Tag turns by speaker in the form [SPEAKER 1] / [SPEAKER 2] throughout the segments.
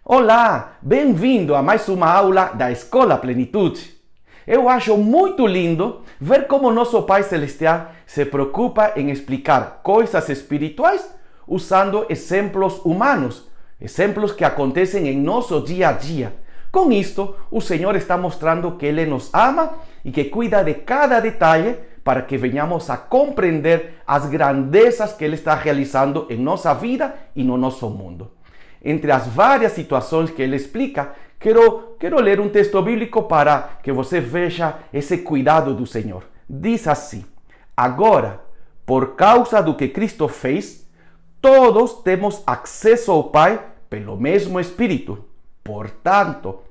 [SPEAKER 1] Olá, bem-vindo a mais uma aula da Escola Plenitude. Eu acho muito lindo ver como nosso Pai Celestial se preocupa em explicar coisas espirituais usando exemplos humanos, exemplos que acontecem em nosso dia a dia. Com isto, o Senhor está mostrando que Ele nos ama e que cuida de cada detalhe para que venhamos a compreender as grandezas que Ele está realizando em nossa vida e no nosso mundo. Entre as várias situações que Ele explica, quero ler um texto bíblico para que você veja esse cuidado do Senhor. Diz assim: agora, por causa do que Cristo fez, todos temos acesso ao Pai pelo mesmo Espírito. Portanto,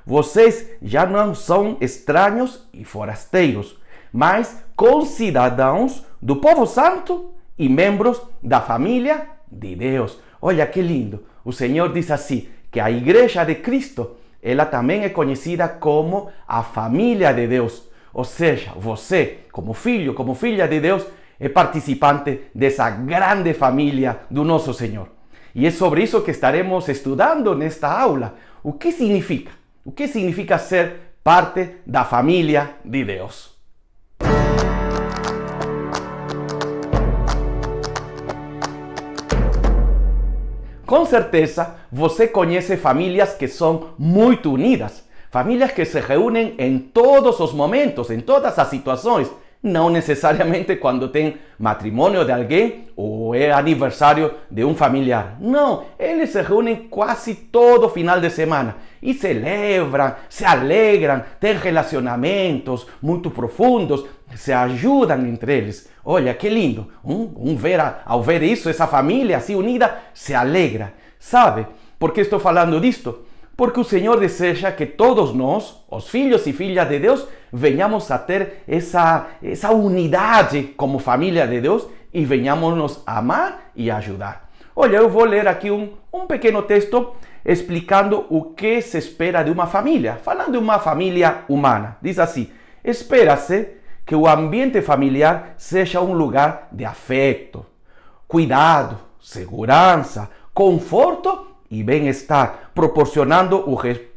[SPEAKER 1] vocês já não são estranhos e forasteiros, mas concidadãos do povo santo e membros da família de Deus. Olha que lindo! O Senhor diz assim, que a Igreja de Cristo, ela também é conhecida como a família de Deus. Ou seja, você, como filho, como filha de Deus, é participante dessa grande família do nosso Senhor. E é sobre isso que estaremos estudando nesta aula. O que significa? O que significa ser parte da família de Deus? Com certeza, você conhece famílias que são muito unidas, famílias que se reúnem em todos os momentos, em todas as situações, não necessariamente quando tem matrimônio de alguém ou é aniversário de um familiar. Não, eles se reúnem quase todo final de semana e celebram, se alegram, têm relacionamentos muito profundos, se ajudam entre eles. Olha que lindo, ao ver isso, essa família assim unida se alegra. Sabe por que estou falando disto? Porque o Senhor deseja que todos nós, os filhos e filhas de Deus, venhamos a ter essa unidade como família de Deus e venhamos nos amar e ajudar. Olha, eu vou ler aqui um pequeno texto explicando o que se espera de uma família, falando de uma família humana. Diz assim: espera-se que o ambiente familiar seja um lugar de afeto, cuidado, segurança, conforto e bem-estar, proporcionando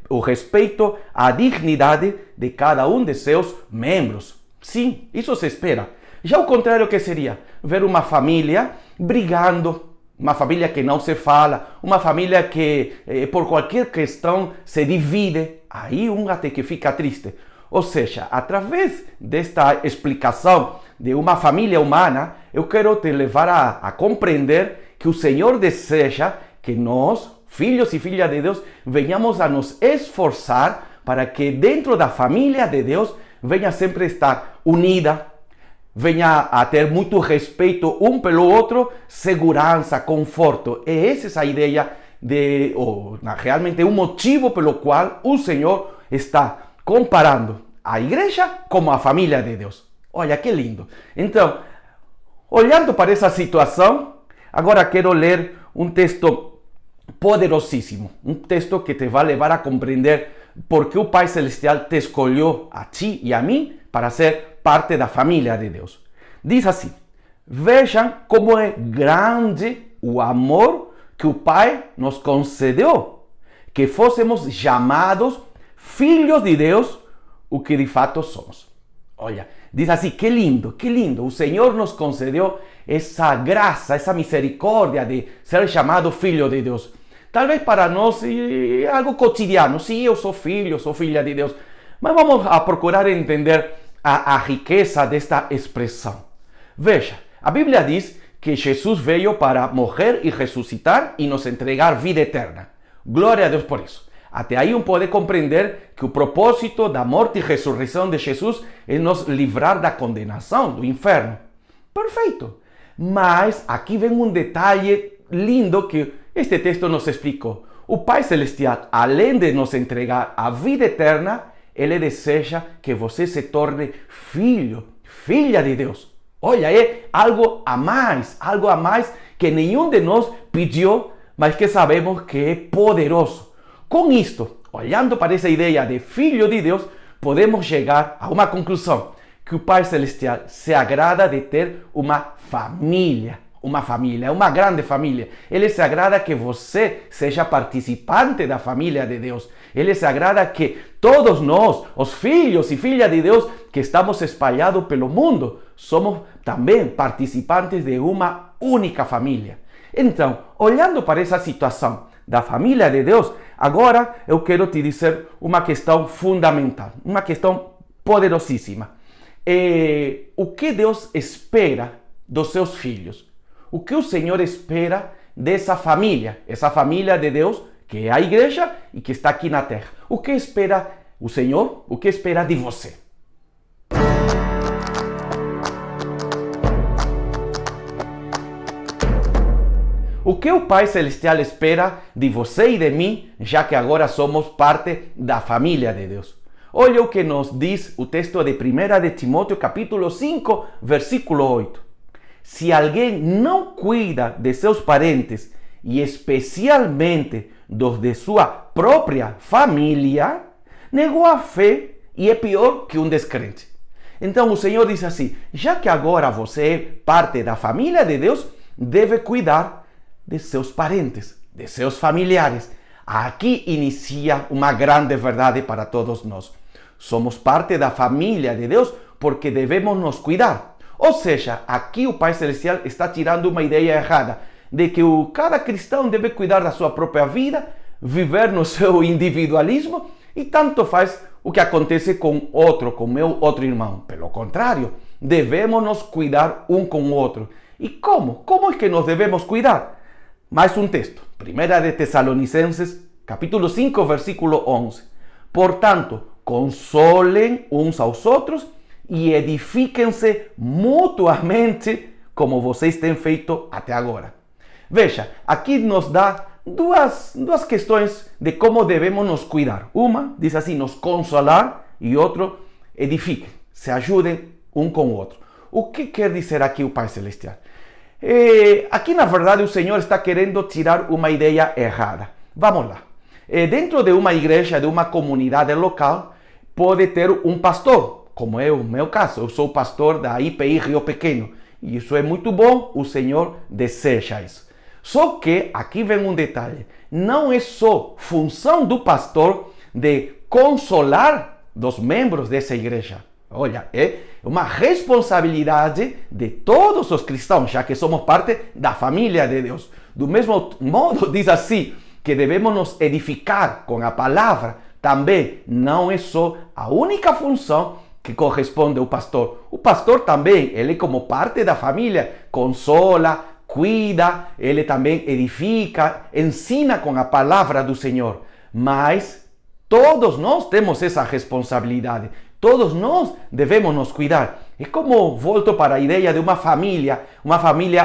[SPEAKER 1] o respeito à dignidade de cada um de seus membros. Sim, isso se espera. Já o contrário que seria ver uma família brigando, uma família que não se fala, uma família que por qualquer questão se divide, aí até que fica triste. Ou seja, através desta explicação de uma família humana, eu quero te levar a compreender que o Senhor deseja que nós, filhos e filhas de Deus, venhamos a nos esforçar para que dentro da família de Deus venha sempre estar unida, venha a ter muito respeito um pelo outro, segurança, conforto. E essa é a ideia realmente um motivo pelo qual o Senhor está comparando a igreja como a família de Deus. Olha que lindo. Então, olhando para essa situação, agora quero ler um texto poderosíssimo, um texto que te vai levar a compreender por que o Pai Celestial te escolheu a ti e a mim para ser parte da família de Deus. Diz assim: vejam como é grande o amor que o Pai nos concedeu, que fôssemos chamados filhos de Deus, o que de fato somos. Olha, diz assim, que lindo, o Senhor nos concedeu essa graça, essa misericórdia de ser chamado filho de Deus. Talvez para nós é algo cotidiano, sim, eu sou filho, sou filha de Deus, mas vamos a procurar entender a riqueza desta expressão. Veja, a Bíblia diz que Jesus veio para morrer e ressuscitar e nos entregar vida eterna. Glória a Deus por isso. Até aí pode compreender que o propósito da morte e ressurreição de Jesus é nos livrar da condenação, do inferno. Perfeito. Mas aqui vem um detalhe lindo que este texto nos explicou. O Pai Celestial, além de nos entregar a vida eterna, Ele deseja que você se torne filho, filha de Deus. Olha, é algo a mais que nenhum de nós pediu, mas que sabemos que é poderoso. Com isto, olhando para essa ideia de filho de Deus, podemos chegar a uma conclusão, que o Pai Celestial se agrada de ter uma família. uma família, uma grande família. Ele se agrada que você seja participante da família de Deus. Ele se agrada que todos nós, os filhos e filhas de Deus que estamos espalhados pelo mundo, somos também participantes de uma única família. Então, olhando para essa situação da família de Deus, agora eu quero te dizer uma questão fundamental, uma questão poderosíssima. O que Deus espera dos seus filhos? O que o Senhor espera dessa família? Essa família de Deus, que é a igreja e que está aqui na terra. O que espera o Senhor? O que espera de você? O que o Pai Celestial espera de você e de mim, já que agora somos parte da família de Deus? Olha o que nos diz o texto de 1 de Timóteo, capítulo 5, versículo 8. Se alguém não cuida de seus parentes, e especialmente dos de sua própria família, negou a fé e é pior que um descrente. Então o Senhor diz assim, já que agora você é parte da família de Deus, deve cuidar de seus parentes, de seus familiares. Aqui inicia uma grande verdade para todos nós. Somos parte da família de Deus porque devemos nos cuidar. Ou seja, aqui o Pai Celestial está tirando uma ideia errada de que cada cristão deve cuidar da sua própria vida, viver no seu individualismo e tanto faz o que acontece com outro, com meu outro irmão. Pelo contrário, devemos nos cuidar um com o outro. E como? Como é que nos devemos cuidar? Mais um texto, 1 de Tessalonicenses, capítulo 5, versículo 11. Portanto, consolem uns aos outros e edifiquem-se mutuamente, como vocês têm feito até agora. Veja, aqui nos dá duas questões de como devemos nos cuidar. Uma diz assim, nos consolar, e outro, edifiquem, se ajudem um com o outro. O que quer dizer aqui o Pai Celestial? Aqui, na verdade, o Senhor está querendo tirar uma ideia errada. Vamos lá. Dentro de uma igreja, de uma comunidade local, pode ter um pastor, como é o meu caso. Eu sou pastor da IPI Rio Pequeno. E isso é muito bom, o Senhor deseja isso. Só que, aqui vem um detalhe, não é só função do pastor de consolar dos membros dessa igreja. Olha, é uma responsabilidade de todos os cristãos, já que somos parte da família de Deus. Do mesmo modo, diz assim, que devemos nos edificar com a palavra, também não é só a única função que corresponde ao pastor. O pastor também, ele como parte da família, consola, cuida, ele também edifica, ensina com a palavra do Senhor. Mas todos nós temos essa responsabilidade. Todos nós devemos nos cuidar. É como volto para a ideia de uma família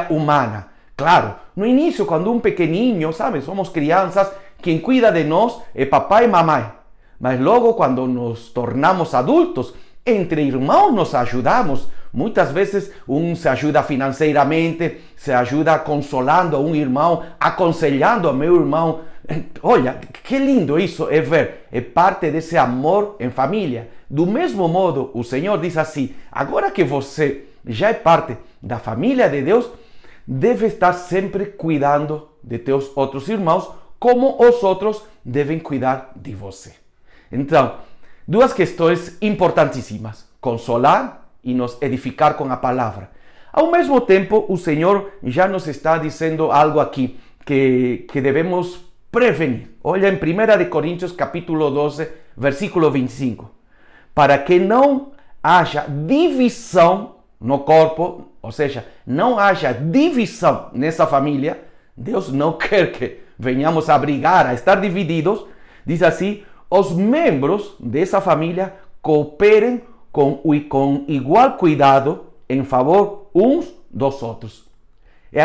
[SPEAKER 1] humana. Claro, no início, quando um pequenininho, sabe, somos crianças, quem cuida de nós é papai e mamãe. Mas logo, quando nos tornamos adultos, entre irmãos nos ajudamos. Muitas vezes um se ajuda financeiramente, se ajuda consolando a um irmão, aconselhando a meu irmão. Olha, que lindo isso é ver. É parte desse amor em família. Do mesmo modo, o Senhor diz assim, agora que você já é parte da família de Deus, deve estar sempre cuidando de teus outros irmãos, como os outros devem cuidar de você. Então, duas questões importantíssimas. Consolar e nos edificar com a palavra. Ao mesmo tempo, o Senhor já nos está dizendo algo aqui que devemos prevenir. Olha em 1 de Coríntios capítulo 12, versículo 25. Para que não haja divisão no corpo, ou seja, não haja divisão nessa família, Deus não quer que venhamos a brigar, a estar divididos. Diz assim, os membros dessa família cooperem com igual cuidado em favor uns dos outros. É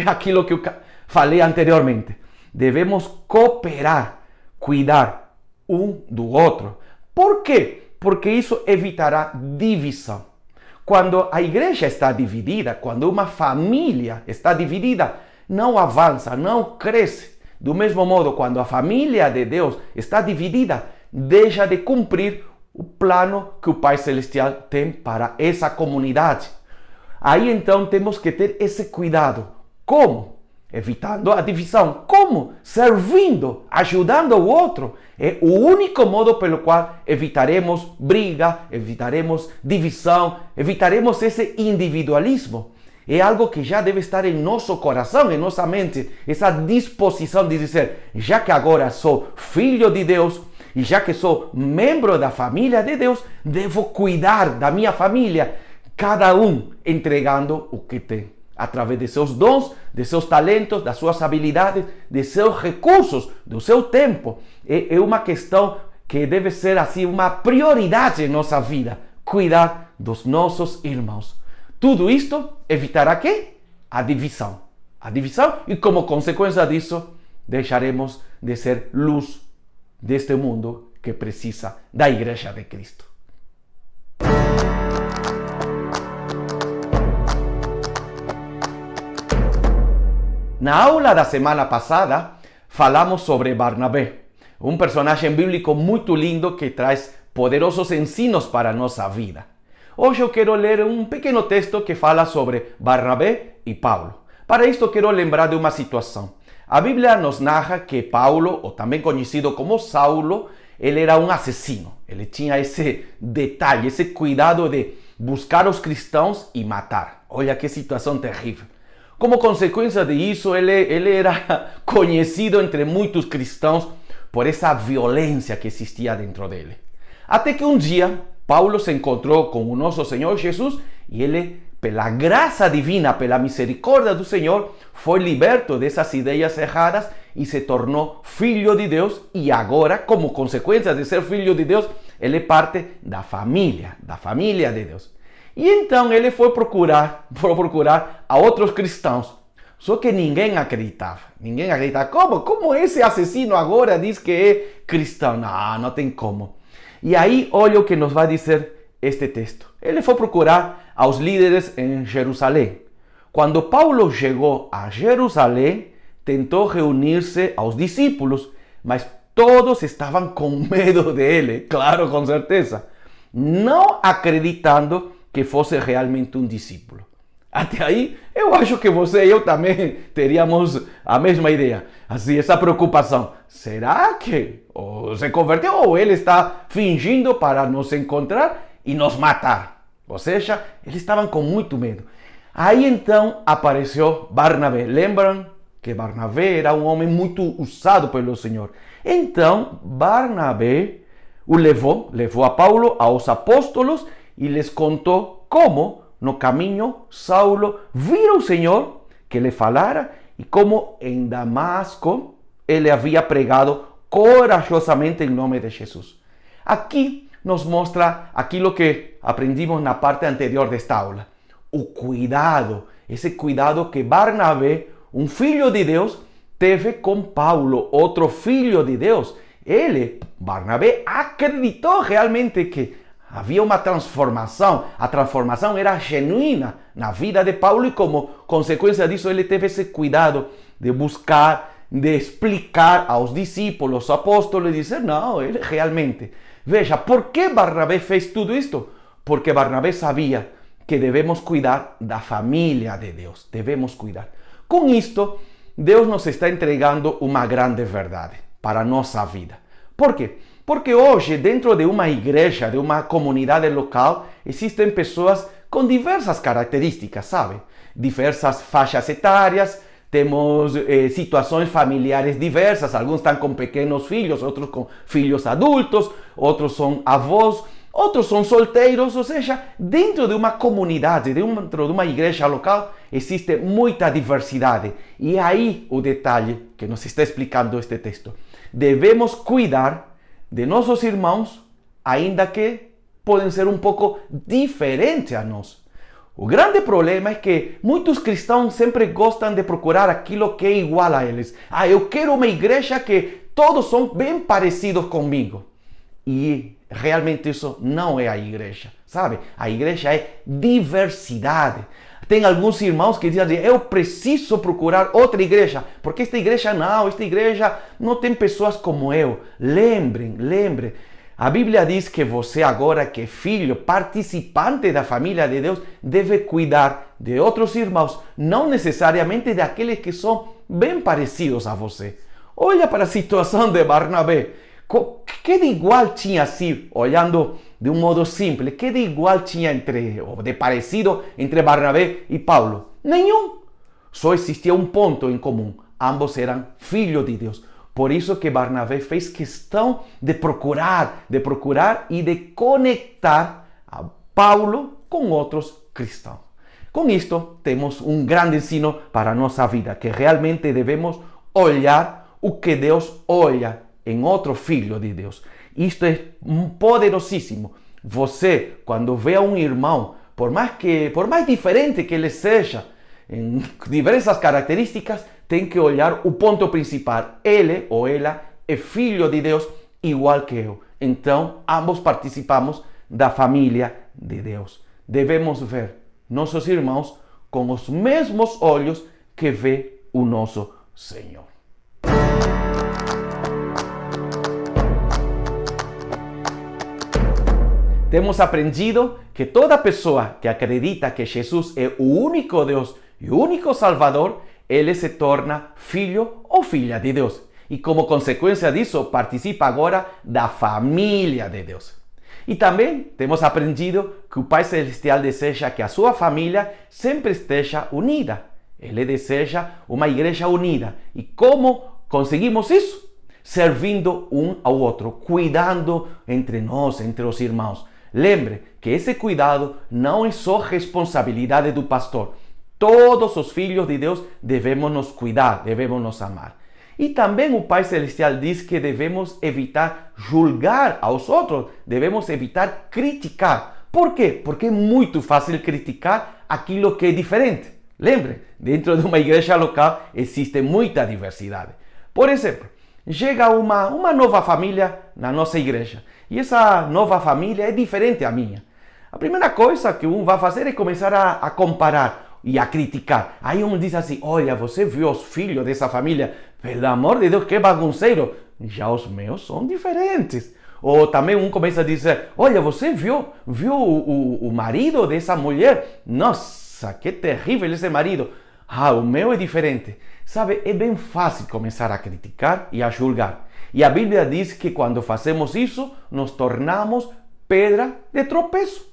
[SPEAKER 1] aquilo que eu falei anteriormente. Devemos cooperar, cuidar um do outro. Por quê? Porque isso evitará divisão. Quando a igreja está dividida, quando uma família está dividida, não avança, não cresce. Do mesmo modo, quando a família de Deus está dividida, deixa de cumprir o plano que o Pai Celestial tem para essa comunidade. Aí então temos que ter esse cuidado. Como? Evitando a divisão. Como? Servindo, ajudando o outro. É o único modo pelo qual evitaremos briga, evitaremos divisão, evitaremos esse individualismo. É algo que já deve estar em nosso coração, em nossa mente, essa disposição de dizer, já que agora sou filho de Deus, e já que sou membro da família de Deus, devo cuidar da minha família, cada um entregando o que tem, através de seus dons, de seus talentos, das suas habilidades, de seus recursos, do seu tempo. É uma questão que deve ser assim uma prioridade em nossa vida, cuidar dos nossos irmãos. Tudo isto evitará que? A divisão. A divisão, e como consequência disso, deixaremos de ser luz deste mundo que precisa da Igreja de Cristo. Na aula da semana passada, falamos sobre Barnabé, um personagem bíblico muito lindo que traz poderosos ensinos para a nossa vida. Hoje eu quero ler um pequeno texto que fala sobre Barnabé e Paulo. Para isto, quero lembrar de uma situação. A Bíblia nos narra que Paulo, ou também conhecido como Saulo, ele era um assassino. Ele tinha esse detalhe, esse cuidado de buscar os cristãos e matar. Olha que situação terrível. Como consequência disso, ele era conhecido entre muitos cristãos por essa violência que existia dentro dele. Até que um dia, Paulo se encontrou com o nosso Senhor Jesus e ele, pela graça divina, pela misericórdia do Senhor, foi liberto dessas ideias erradas e se tornou filho de Deus. E agora, como consequência de ser filho de Deus, ele é parte da família de Deus. E então ele foi procurar a outros cristãos. Só que ninguém acreditava. Como esse assassino agora diz que é cristão? Não tem como. E aí, olha o que nos vai dizer este texto. Ele foi procurar aos líderes em Jerusalém. Quando Paulo chegou a Jerusalém, tentou reunir-se aos discípulos, mas todos estavam com medo dele, claro, com certeza, não acreditando que fosse realmente um discípulo. Até aí, eu acho que você e eu também teríamos a mesma ideia. Assim, essa preocupação. Será que se converteu ou ele está fingindo para nos encontrar e nos matar? Ou seja, eles estavam com muito medo. Aí então apareceu Barnabé. Lembram que Barnabé era um homem muito usado pelo Senhor. Então, Barnabé o levou a Paulo aos apóstolos e lhes contou como, no caminho, Saulo vira o Senhor que lhe falara e como em Damasco ele havia pregado corajosamente em nome de Jesus. Aqui nos mostra aquilo que aprendimos na parte anterior desta aula. O cuidado, esse cuidado que Barnabé, um filho de Deus, teve com Paulo, outro filho de Deus. Ele, Barnabé, acreditou realmente que havia uma transformação. A transformação era genuína na vida de Paulo e como consequência disso ele teve esse cuidado de buscar, de explicar aos discípulos, aos apóstolos e dizer, não, ele realmente. Veja, por que Barnabé fez tudo isto? Porque Barnabé sabia que devemos cuidar da família de Deus. Devemos cuidar. Com isto, Deus nos está entregando uma grande verdade para a nossa vida. Por quê? Porque hoje, dentro de uma igreja, de uma comunidade local, existem pessoas com diversas características, sabe? Diversas faixas etárias, temos situações familiares diversas, alguns estão com pequenos filhos, outros com filhos adultos, outros são avós, outros são solteiros, ou seja, dentro de uma comunidade, dentro de uma igreja local, existe muita diversidade. E aí o detalhe que nos está explicando este texto. Devemos cuidar de nossos irmãos, ainda que podem ser um pouco diferentes a nós. O grande problema é que muitos cristãos sempre gostam de procurar aquilo que é igual a eles. Eu quero uma igreja que todos são bem parecidos comigo. E realmente isso não é a igreja, sabe? A igreja é diversidade. Tem alguns irmãos que dizem, eu preciso procurar outra igreja, porque esta igreja não tem pessoas como eu. Lembrem, A Bíblia diz que você agora que é filho, participante da família de Deus, deve cuidar de outros irmãos, não necessariamente daqueles que são bem parecidos a você. Olha para a situação de Barnabé. Que de igual tinha assim, olhando de um modo simples, que de igual tinha ou de parecido entre Barnabé e Paulo? Nenhum. Só existia um ponto em comum. Ambos eram filhos de Deus. Por isso que Barnabé fez questão de procurar e de conectar a Paulo com outros cristãos. Com isto, temos um grande ensino para a nossa vida, que realmente devemos olhar o que Deus olha em outro filho de Deus. Isto é poderosíssimo. Você, quando vê um irmão, por mais diferente que ele seja, em diversas características, tem que olhar o ponto principal. Ele ou ela é filho de Deus igual que eu. Então, ambos participamos da família de Deus. Devemos ver nossos irmãos com os mesmos olhos que vê o nosso Senhor. Temos aprendido que toda pessoa que acredita que Jesus é o único Deus e o único Salvador, ele se torna filho ou filha de Deus. E como consequência disso, participa agora da família de Deus. E também temos aprendido que o Pai Celestial deseja que a sua família sempre esteja unida. Ele deseja uma igreja unida. E como conseguimos isso? Servindo um ao outro, cuidando entre nós, entre os irmãos. Lembre que esse cuidado não é só responsabilidade do pastor. Todos os filhos de Deus devemos nos cuidar, devemos nos amar. E também o Pai Celestial diz que devemos evitar julgar aos outros, devemos evitar criticar. Por quê? Porque é muito fácil criticar aquilo que é diferente. Lembre, dentro de uma igreja local existe muita diversidade. Por exemplo, chega uma nova família na nossa igreja e essa nova família é diferente à minha. A primeira coisa que vai fazer é começar a comparar e a criticar. Aí diz assim, olha, você viu os filhos dessa família? Pelo amor de Deus, que bagunceiro. Já os meus são diferentes. Ou também começa a dizer, olha, você viu o marido dessa mulher? Nossa, que terrível esse marido. Ah, o meu é diferente. Sabe, é bem fácil começar a criticar e a julgar. E a Bíblia diz que quando fazemos isso, nos tornamos pedra de tropeço.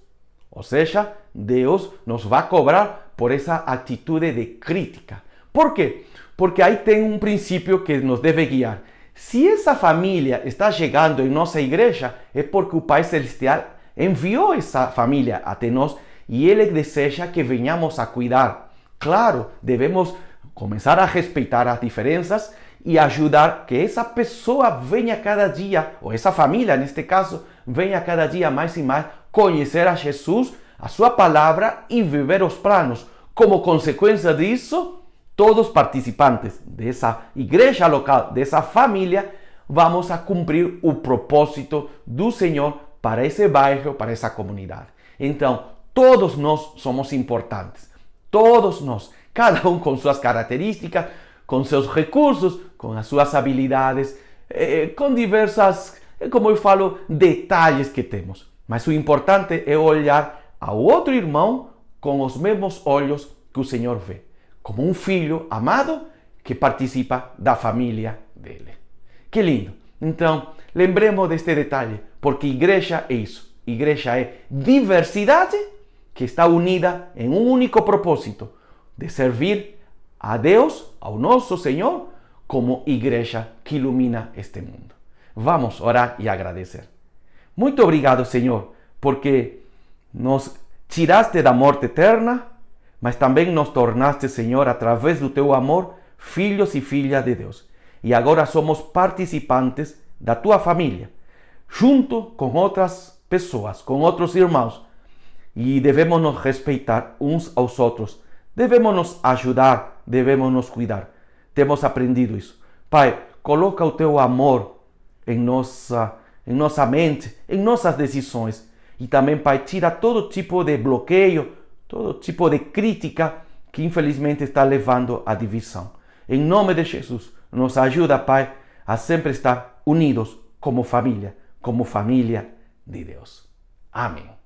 [SPEAKER 1] Ou seja, Deus nos vai cobrar por essa atitude de crítica. Por quê? Porque aí tem um princípio que nos deve guiar. Se essa família está chegando em nossa igreja, é porque o Pai Celestial enviou essa família até nós e Ele deseja que venhamos a cuidar. Claro, devemos começar a respeitar as diferenças e ajudar que essa pessoa venha cada dia, ou essa família neste caso, venha cada dia mais e mais conhecer a Jesus, a sua palavra e viver os planos. Como consequência disso, todos os participantes dessa igreja local, dessa família, vamos a cumprir o propósito do Senhor para esse bairro, para essa comunidade. Então, todos nós somos importantes. Todos nós, cada um com suas características, com seus recursos, com as suas habilidades, com diversas, como eu falo, detalhes que temos. Mas o importante é olhar ao outro irmão com os mesmos olhos que o Senhor vê, como um filho amado que participa da família dele. Que lindo! Então, lembremos deste detalhe, porque igreja é isso. Igreja é diversidade que está unida em um único propósito, de servir a Deus, ao nosso Senhor, como igreja que ilumina este mundo. Vamos orar e agradecer. Muito obrigado, Senhor, porque nos tiraste da morte eterna, mas também nos tornaste, Senhor, através do teu amor, filhos e filhas de Deus. E agora somos participantes da tua família, junto com outras pessoas, com outros irmãos. E devemos nos respeitar uns aos outros. Devemos nos ajudar, devemos nos cuidar. Temos aprendido isso. Pai, coloca o teu amor em nossa mente, em nossas decisões. E também, Pai, tira todo tipo de bloqueio, todo tipo de crítica que infelizmente está levando à divisão. Em nome de Jesus, nos ajuda, Pai, a sempre estar unidos como família, como família de Deus. Amém.